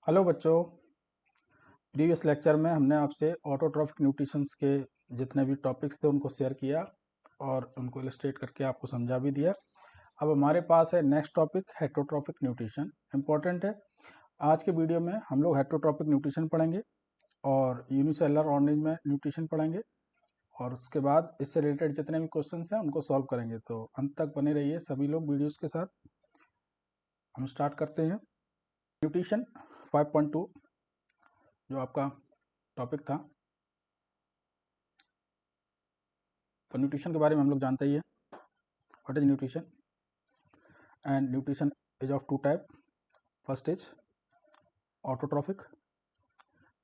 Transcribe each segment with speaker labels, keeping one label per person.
Speaker 1: Hello बच्चों। Previous lecture में हमने आपसे ऑटोट्रॉफिक न्यूट्रिशंस के जितने भी टॉपिक्स थे उनको शेयर किया और उनको इलस्ट्रेट करके आपको समझा भी दिया। अब हमारे पास है next topic heterotrophic nutrition. Important है। आज के वीडियो में हम लोग हेटरोट्रॉफिक न्यूट्रिशन पढ़ेंगे और यूनिसेलुलर ऑर्गेनिज्म में न्यूट्रिशन पढ़ेंगे और उसके बाद इससे रिलेटेड जितने भी क्वेश्चन हैं उनको सॉल्व करेंगे। तो अंत तक बने रहिए सभी लोग वीडियोज़ के साथ। हम स्टार्ट करते हैं। न्यूट्रिशन 5.2 जो आपका टॉपिक था। तो न्यूट्रिशन के बारे में हम लोग जानते ही है। What is nutrition? And nutrition is of two type. First is autotrophic,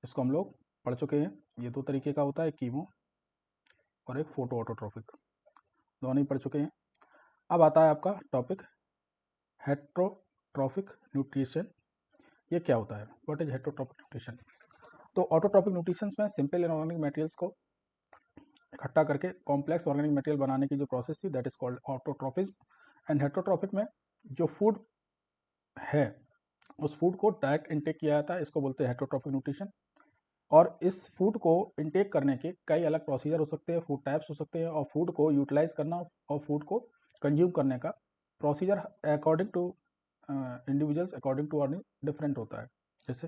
Speaker 1: इसको हम लोग पढ़ चुके हैं। ये दो तरीके का होता है, कीमो और एक फोटो ऑटोट्रॉफिक, दोनों ही पढ़ चुके हैं। अब आता है आपका टॉपिक हेटरोट्रॉफिक न्यूट्रिशन। ये क्या होता है? What is heterotrophic nutrition? तो ऑटोट्रॉफिक न्यूट्रिशन में सिंपल इनऑर्गेनिक मटेरियल्स को इकट्ठा करके कॉम्प्लेक्स ऑर्गेनिक मटेरियल बनाने की जो प्रोसेस थी that is called autotrophism. And heterotrophic में जो फूड है उस फूड को डायरेक्ट इनटेक किया जाता है, इसको बोलते हैं हेटरोट्रॉफिक न्यूट्रिशन। और इस फूड को इनटेक करने के कई अलग प्रोसीजर हो सकते हैं, फूड टाइप्स हो सकते हैं, और फूड को यूटिलाइज करना और फूड को कंज्यूम करने का procedure according to individuals, according to earning different होता है। जैसे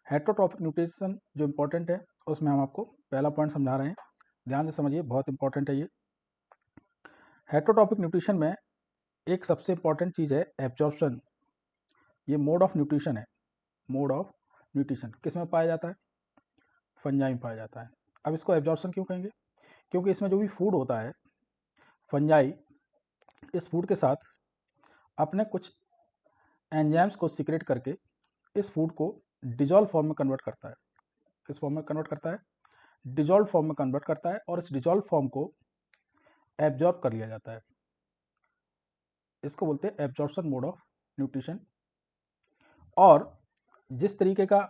Speaker 1: हेटरोट्रॉफिक न्यूट्रिशन जो इम्पोर्टेंट है उसमें हम आपको पहला पॉइंट समझा रहे हैं, ध्यान से समझिए, बहुत इंपॉर्टेंट है ये। हेटरोट्रॉफिक न्यूट्रिशन में एक सबसे इंपॉर्टेंट चीज़ है एब्जॉर्प्शन। ये मोड ऑफ न्यूट्रिशन है। मोड ऑफ न्यूट्रिशन किस में पाया जाता है? फंजाई में पाया जाता है। अब इसको एब्जॉर्प्शन क्यों कहेंगे? क्योंकि इसमें जो भी फूड होता है, फंजाई इस फूड के साथ अपने कुछ एंजाइम्स को सीक्रेट करके इस फूड को डिजॉल्व फॉर्म में कन्वर्ट करता है। किस फॉर्म में कन्वर्ट करता है? डिजॉल्व फॉर्म में कन्वर्ट करता है, और इस डिजॉल्व फॉर्म को एब्जॉर्ब कर लिया जाता है। इसको बोलते हैं एब्जॉर्प्शन मोड ऑफ न्यूट्रिशन। और जिस तरीके का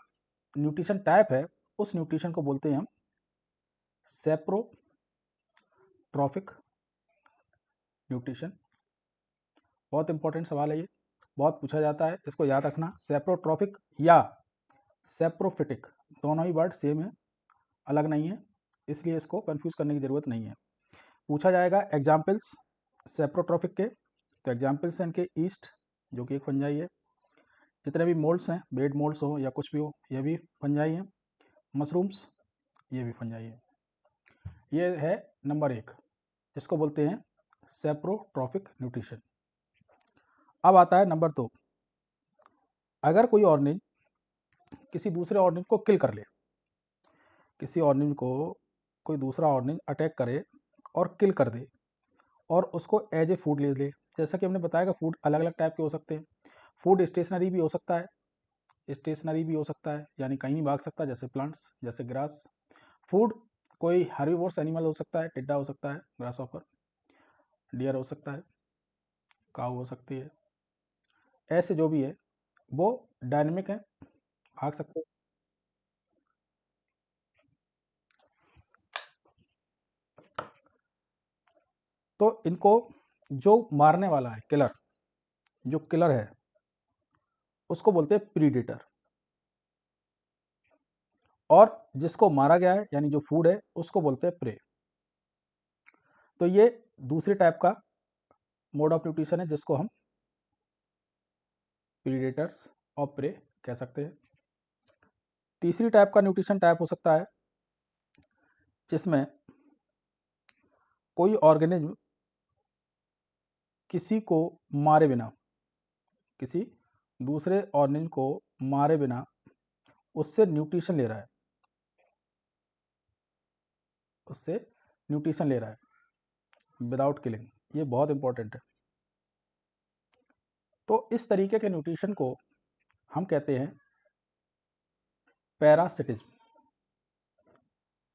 Speaker 1: न्यूट्रिशन टाइप है उस न्यूट्रिशन को बोलते हैं हम सेप्रोट्रॉफिक न्यूट्रिशन। बहुत इंपॉर्टेंट सवाल है ये, बहुत पूछा जाता है, इसको याद रखना। सेप्रोट्रॉफिक या सेप्रोफिटिक दोनों ही वर्ड सेम है, अलग नहीं है, इसलिए इसको कंफ्यूज करने की ज़रूरत नहीं है। पूछा जाएगा एग्जाम्पल्स सेप्रोट्रॉफिक के, तो एग्जाम्पल्स हैं इनके ईस्ट जो कि एक फंजाई है, जितने भी मोल्ड्स हैं, बेड मोल्ड्स हो या कुछ भी हो, यह भी फंजाई है। मशरूम्स, ये भी फंजाई है। ये है नंबर 1, इसको बोलते हैं सेप्रोट्रॉफिक न्यूट्रिशन। अब आता है नंबर 2। अगर कोई ऑर्गेनिज्म किसी दूसरे ऑर्गेनिज्म को किल कर ले, किसी ऑर्गेनिज्म को कोई दूसरा ऑर्गेनिज्म अटैक करे और किल कर दे और उसको एज ए फूड ले ले। जैसा कि हमने बताया कि फूड अलग अलग टाइप के हो सकते हैं। फूड स्टेशनरी भी हो सकता है, स्टेशनरी भी हो सकता है यानी कहीं भी भाग सकता है, जैसे प्लांट्स, जैसे ग्रास। फूड कोई हर्बीवोरस एनिमल हो सकता है, टिड्डा हो सकता है, ग्रास ऑफर, डियर हो सकता है, काऊ हो सकती है। ऐसे जो भी है वो डायनेमिक है, भाग सकते हैं। तो इनको जो मारने वाला है, किलर, जो किलर है उसको बोलते हैं प्रीडेटर, और जिसको मारा गया है यानी जो फूड है उसको बोलते हैं प्रे। तो ये दूसरी टाइप का मोड ऑफ न्यूट्रिशन है जिसको हम प्रीडेटर्स और प्रे कह सकते हैं। तीसरी टाइप का न्यूट्रिशन टाइप हो सकता है जिसमें कोई ऑर्गेनिज्म किसी को मारे बिना, किसी दूसरे ऑर्गेनिज्म को मारे बिना उससे न्यूट्रिशन ले रहा है, उससे न्यूट्रिशन ले रहा है विदाउट किलिंग। ये बहुत इंपॉर्टेंट है। तो इस तरीके के न्यूट्रिशन को हम कहते हैं पैरासिटिज्म।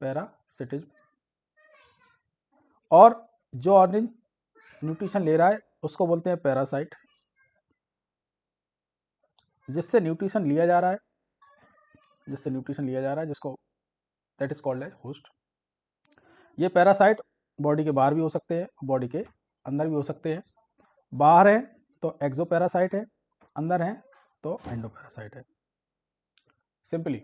Speaker 1: पैरासिटिज्म। और जो ऑर्गेनिज्म न्यूट्रिशन ले रहा है उसको बोलते हैं पैरासाइट। जिससे न्यूट्रिशन लिया जा रहा है, जिससे न्यूट्रिशन लिया जा रहा है, जिसको that is called as host. ये पैरासाइट बॉडी के बाहर भी हो सकते हैं, बॉडी के अंदर भी हो सकते हैं। बाहर है तो एक्सोपैरासाइट है, अंदर है तो एंडोपैरासाइट है। सिंपली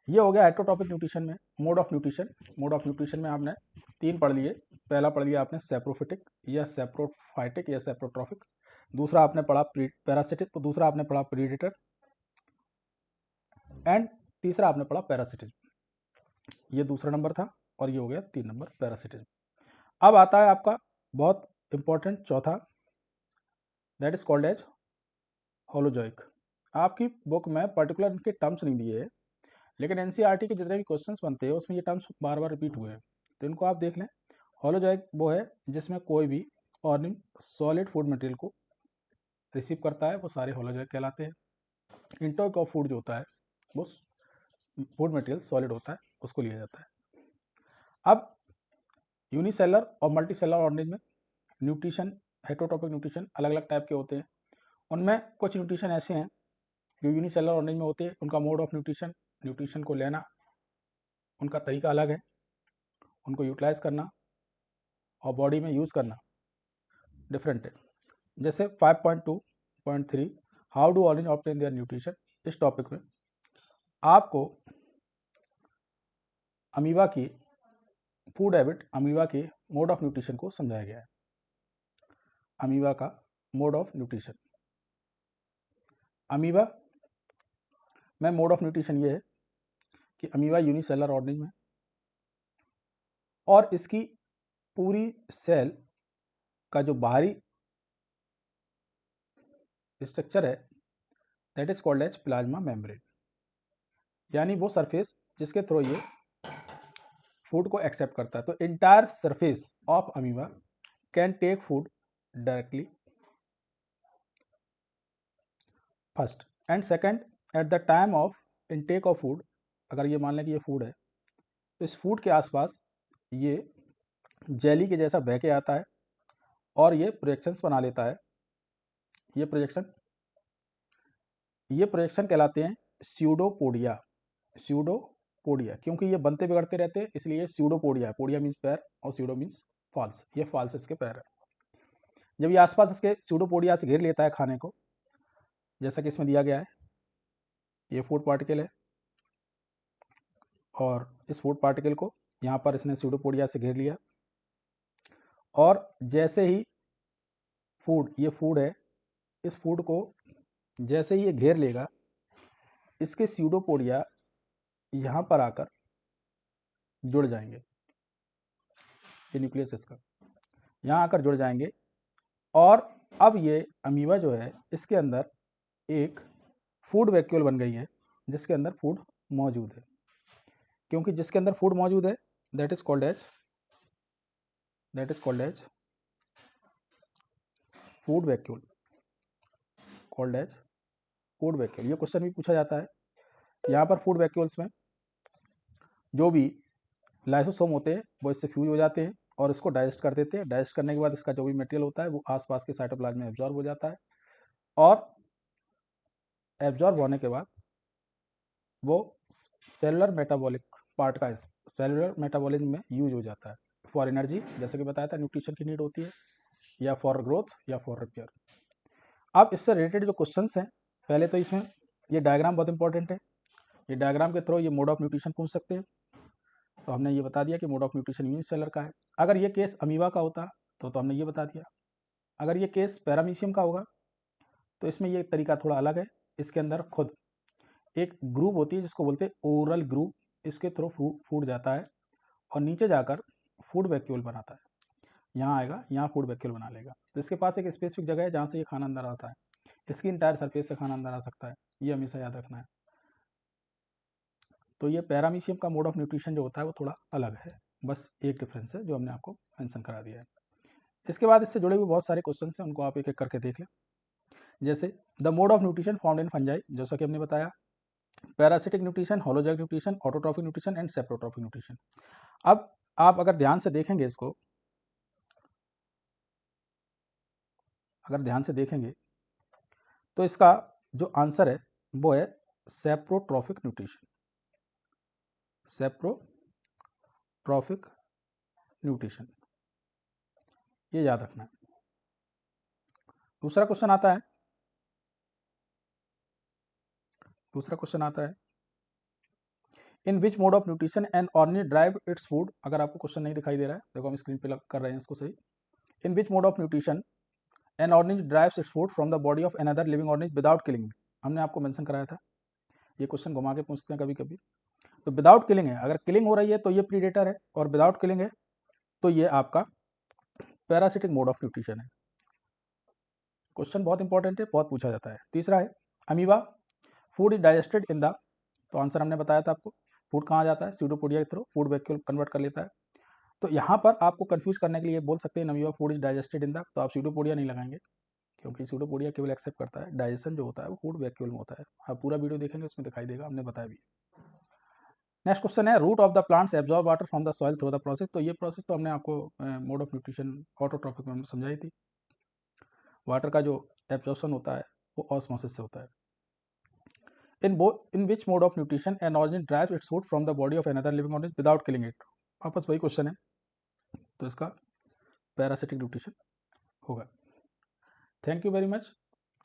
Speaker 1: ये हो गया हेटरोट्रॉपिक न्यूट्रिशन में। मोड ऑफ न्यूट्रिशन में आपने 3 पढ़ लिए। पहला पढ़ लिया आपने सेप्रोफिटिक या सेप्रोफाइटिक या सेप्रोट्रॉफिक, दूसरा आपने पढ़ा पैरासिटिक, तो दूसरा आपने पढ़ा प्रीडेटर, एंड तीसरा आपने पढ़ा पैरासिटिज्म। ये दूसरा नंबर था और ये हो गया 3 नंबर पैरासिटिज्म। अब आता है आपका बहुत इंपॉर्टेंट चौथा, that is called as holozoic. आपकी बुक में पर्टिकुलर इनके टर्म्स नहीं दिए हैं, लेकिन एनसीईआरटी के जितने भी क्वेश्चंस बनते हैं उसमें ये टर्म्स बार बार रिपीट हुए हैं, तो इनको आप देख लें। होलोजोइक वो है जिसमें कोई भी ऑर्गेनिक सॉलिड फूड मटेरियल को रिसीव करता है, वो सारे होलोजोइक कहलाते हैं। इंटेक ऑफ फूड जो होता है वो फूड मटेरियल सॉलिड होता है, उसको लिया जाता है। अब यूनिसेलर और मल्टीसेलर ऑर्गेनिज्म में न्यूट्रिशन, हेटरोट्रॉपिक न्यूट्रिशन अलग अलग टाइप के होते हैं। उनमें कुछ न्यूट्रिशन ऐसे हैं जो यूनिसेलर ऑर्गेनिज्म में होते हैं, उनका मोड ऑफ न्यूट्रिशन को लेना, उनका तरीका अलग है, उनको यूटिलाइज करना और बॉडी में यूज़ करना डिफरेंट है। जैसे 5.2.3 how do organism obtain their nutrition, इस टॉपिक में आपको अमीबा की फूड हैबिट, अमीबा के मोड ऑफ न्यूट्रिशन को समझाया गया है। अमीबा का मोड ऑफ न्यूट्रिशन, अमीबा में मोड ऑफ न्यूट्रिशन ये है कि अमीबा यूनिसेलर ऑर्गेनिज्म है और इसकी पूरी सेल का जो बाहरी स्ट्रक्चर है that is called as plasma membrane, यानी वो सरफेस जिसके थ्रू ये फूड को एक्सेप्ट करता है। तो entire surface of amoeba can take food directly, first, and second at the time of intake of food, अगर ये मान लें कि ये फूड है तो इस फूड के आसपास ये जेली के जैसा बह के आता है और ये प्रोजेक्शंस बना लेता है। ये प्रोजेक्शन कहलाते हैं स्यूडोपोडिया। स्यूडोपोडिया क्योंकि ये बनते बिगड़ते रहते हैं इसलिए स्यूडोपोडिया है। पोडिया मीन्स पैर और स्यूडो मीन्स फॉल्स, ये फॉल्स इसके पैर है। जब ये आसपास इसके स्यूडोपोडिया से घेर लेता है खाने को, जैसा कि इसमें दिया गया है, ये फूड पार्टिकल है और इस फूड पार्टिकल को यहाँ पर इसने स्यूडोपोडिया से घेर लिया और जैसे ही ये फूड है, इस फूड को जैसे ही ये घेर लेगा, इसके स्यूडोपोडिया यहाँ पर आकर जुड़ जाएंगे, ये न्यूक्लियस इसका यहाँ आकर जुड़ जाएंगे और अब ये अमीबा जो है इसके अंदर एक फूड वैक्यूल बन गई है जिसके अंदर फूड मौजूद है। क्योंकि जिसके अंदर फूड मौजूद है that is called as food vacuole, called as food vacuole. ये क्वेश्चन भी पूछा जाता है। यहाँ पर फूड वैक्यूल्स में जो भी लाइसोसोम होते हैं वो इससे फ्यूज हो जाते हैं और इसको डाइजेस्ट कर देते हैं। डाइजेस्ट करने के बाद इसका जो भी मटेरियल होता है वो आसपास के साइटोप्लाज्म में एब्जॉर्ब हो जाता है और एब्जॉर्ब होने के बाद वो सेलुलर मेटाबॉलिक पार्ट का सेलुलर मेटाबॉलिज्म में यूज हो जाता है फॉर एनर्जी, जैसे कि बताया था न्यूट्रिशन की नीड होती है, या फॉर ग्रोथ या फॉर रिपेयर। अब इससे रिलेटेड जो क्वेश्चंस हैं, पहले तो इसमें ये डायग्राम बहुत इंपॉर्टेंट है। ये डायग्राम के थ्रू ये मोड ऑफ न्यूट्रिशन पूछ सकते हैं। तो हमने ये बता दिया कि मोड ऑफ न्यूट्रिशन यूनिसेलर का है। अगर ये केस अमीबा का होता तो हमने ये बता दिया। अगर ये केस पैरामीशियम का होगा तो इसमें ये तरीका थोड़ा अलग है। इसके अंदर खुद एक ग्रुप होती है जिसको बोलते हैं ओरल ग्रुप, इसके थ्रू फूड जाता है और नीचे जाकर फूड वैक्यूल बनाता है। यहाँ आएगा, यहाँ फूड वैक्यूल बना लेगा। तो इसके पास एक स्पेसिफिक जगह है जहाँ से ये खाना अंदर आता है। इसकी इंटायर सरफेस से खाना अंदर आ सकता है, ये हमेशा याद रखना है। तो ये पैरामीशियम का मोड ऑफ न्यूट्रिशन जो होता है वो थोड़ा अलग है, बस एक डिफरेंस है जो हमने आपको मेंशन करा दिया है। इसके बाद इससे जुड़े हुए बहुत सारे क्वेश्चन हैं, उनको आप एक एक करके देख लें। जैसे the mode of nutrition found in fungi, जैसा कि हमने बताया, parasitic nutrition, holozoic nutrition, autotrophic nutrition and saprotrophic nutrition. अब आप अगर ध्यान से देखेंगे इसको, अगर ध्यान से देखेंगे तो इसका जो आंसर है वो है सेप्रोट्रॉफिक न्यूट्रिशन। सेप्रोट्रॉफिक न्यूट्रिशन, ये याद रखना है। दूसरा क्वेश्चन आता है in which mode of nutrition an organism drive its food, अगर आपको क्वेश्चन नहीं दिखाई दे रहा है, देखो हम स्क्रीन पे कर रहे हैं इसको सही। In which mode of nutrition an organism drives its food from the body of another living organism without killing, हमने आपको मेंशन कराया था, ये क्वेश्चन घुमा के पूछते हैं कभी कभी। तो विदाउट किलिंग है, अगर किलिंग हो रही है तो ये प्रीडेटर है, और विदाउट किलिंग है तो ये आपका पैरासिटिक मोड ऑफ न्यूट्रिशन है। क्वेश्चन बहुत इंपॉर्टेंट है, बहुत पूछा जाता है। तीसरा है amoeba food is digested in the, तो आंसर हमने बताया था आपको, फूड कहाँ जाता है, स्यूडोपोडिया के थ्रू फूड वैक्यूल कन्वर्ट कर लेता है। तो यहाँ पर आपको कंफ्यूज करने के लिए बोल सकते हैं amoeba food is digested in the, तो आप स्यूडोपोडिया नहीं लगाएंगे, क्योंकि स्यूडोपोडिया केवल एक्सेप्ट करता है डाइजेशन जो होता है वो फूड वैक्यूल में होता है। आप पूरा वीडियो देखेंगे उसमें दिखाई देगा, हमने बताया भी। नेक्स्ट क्वेश्चन है root of the plants absorb water from the soil through the process, तो ये प्रोसेस तो हमने आपको मोड ऑफ न्यूट्रिशन ऑटोट्रॉपिक में हमने समझाई थी। वाटर का जो एब्जॉर्प्शन होता है वो ऑस्मोसिस से होता है। in which mode of nutrition an organism derives its food from the body of another living organism without killing it, वापस वही क्वेश्चन है, तो इसका पैरासिटिक न्यूट्रिशन होगा। Thank you very much.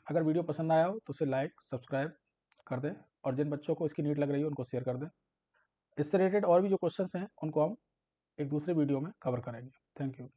Speaker 1: अगर वीडियो पसंद आया हो तो उसे लाइक सब्सक्राइब कर दें, और जिन बच्चों को इसकी नीड लग रही है उनको शेयर कर दें। इससे रिलेटेड और भी जो क्वेश्चंस हैं उनको हम एक दूसरे वीडियो में कवर करेंगे। Thank you.